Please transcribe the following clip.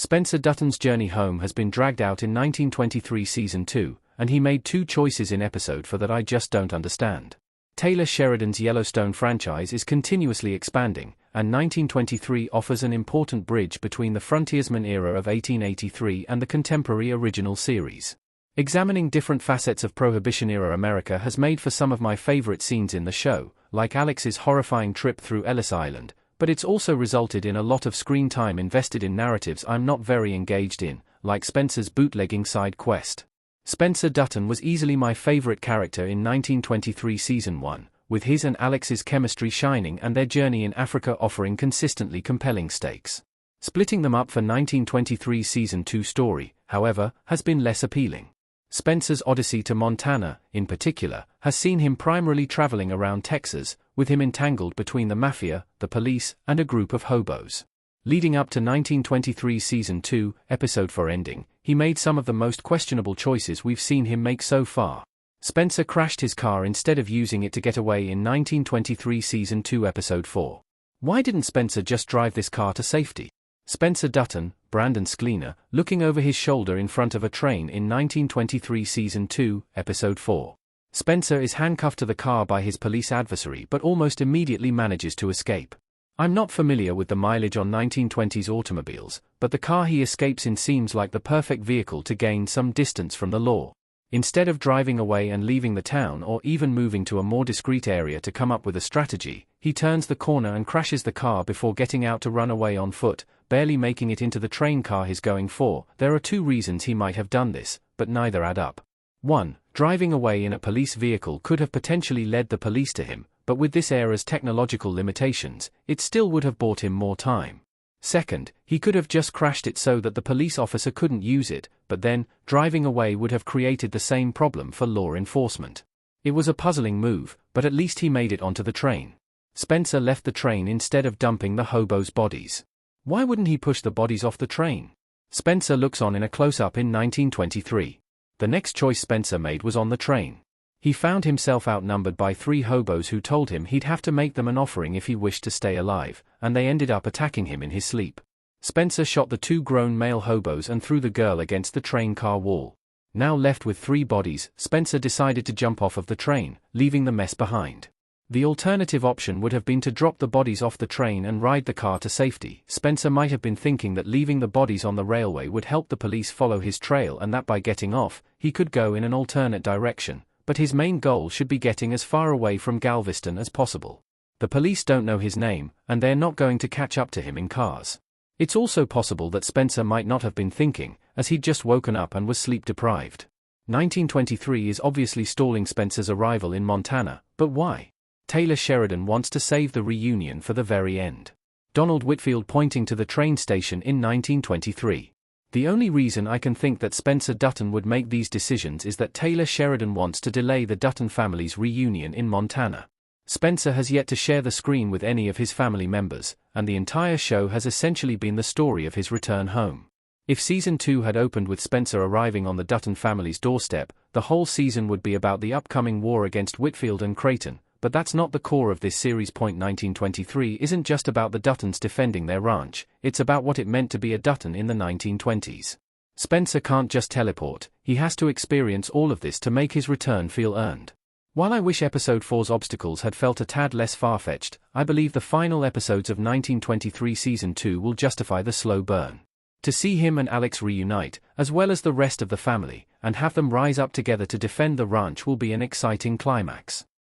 Spencer Dutton's journey home has been dragged out in 1923 Season 2, and he made two choices in Episode 4 that I just don't understand. Taylor Sheridan's Yellowstone franchise is continuously expanding, and 1923 offers an important bridge between the frontiersman era of 1883 and the contemporary original series. Examining different facets of Prohibition-era America has made for some of my favorite scenes in the show, like Alex's horrifying trip through Ellis Island, but it's also resulted in a lot of screen time invested in narratives I'm not very engaged in, like Spencer's bootlegging side quest. Spencer Dutton was easily my favorite character in 1923 Season 1, with his and Alex's chemistry shining and their journey in Africa offering consistently compelling stakes. Splitting them up for 1923 Season 2 story, however, has been less appealing. Spencer's odyssey to Montana, in particular, has seen him primarily traveling around Texas, with him entangled between the mafia, the police, and a group of hobos. Leading up to 1923 Season 2, Episode 4 ending, he made some of the most questionable choices we've seen him make so far. Spencer crashed his car instead of using it to get away in 1923 Season 2 Episode 4. Why didn't Spencer just drive this car to safety? Spencer Dutton, Brandon Sklenar, looking over his shoulder in front of a train in 1923 Season 2, Episode 4. Spencer is handcuffed to the car by his police adversary but almost immediately manages to escape. I'm not familiar with the mileage on 1920s automobiles, but the car he escapes in seems like the perfect vehicle to gain some distance from the law. Instead of driving away and leaving the town or even moving to a more discreet area to come up with a strategy, he turns the corner and crashes the car before getting out to run away on foot, barely making it into the train car he's going for. There are two reasons he might have done this, but neither add up. 1. Driving away in a police vehicle could have potentially led the police to him, but with this era's technological limitations, it still would have bought him more time. Second, he could have just crashed it so that the police officer couldn't use it, but then, driving away would have created the same problem for law enforcement. It was a puzzling move, but at least he made it onto the train. Spencer left the train instead of dumping the hobos' bodies. Why wouldn't he push the bodies off the train? Spencer looks on in a close-up in 1923. The next choice Spencer made was on the train. He found himself outnumbered by 3 hobos who told him he'd have to make them an offering if he wished to stay alive, and they ended up attacking him in his sleep. Spencer shot the 2 grown male hobos and threw the girl against the train car wall. Now left with 3 bodies, Spencer decided to jump off of the train, leaving the mess behind. The alternative option would have been to drop the bodies off the train and ride the car to safety. Spencer might have been thinking that leaving the bodies on the railway would help the police follow his trail and that by getting off, he could go in an alternate direction. But his main goal should be getting as far away from Galveston as possible. The police don't know his name, and they're not going to catch up to him in cars. It's also possible that Spencer might not have been thinking, as he'd just woken up and was sleep-deprived. 1923 is obviously stalling Spencer's arrival in Montana, but why? Taylor Sheridan wants to save the reunion for the very end. Donald Whitfield pointing to the train station in 1923. The only reason I can think that Spencer Dutton would make these decisions is that Taylor Sheridan wants to delay the Dutton family's reunion in Montana. Spencer has yet to share the screen with any of his family members, and the entire show has essentially been the story of his return home. If Season 2 had opened with Spencer arriving on the Dutton family's doorstep, the whole season would be about the upcoming war against Whitfield and Creighton, but that's not the core of this series. 1923 isn't just about the Duttons defending their ranch, it's about what it meant to be a Dutton in the 1920s. Spencer can't just teleport, he has to experience all of this to make his return feel earned. While I wish Episode 4's obstacles had felt a tad less far-fetched, I believe the final episodes of 1923 Season 2 will justify the slow burn. To see him and Alex reunite, as well as the rest of the family, and have them rise up together to defend the ranch will be an exciting climax.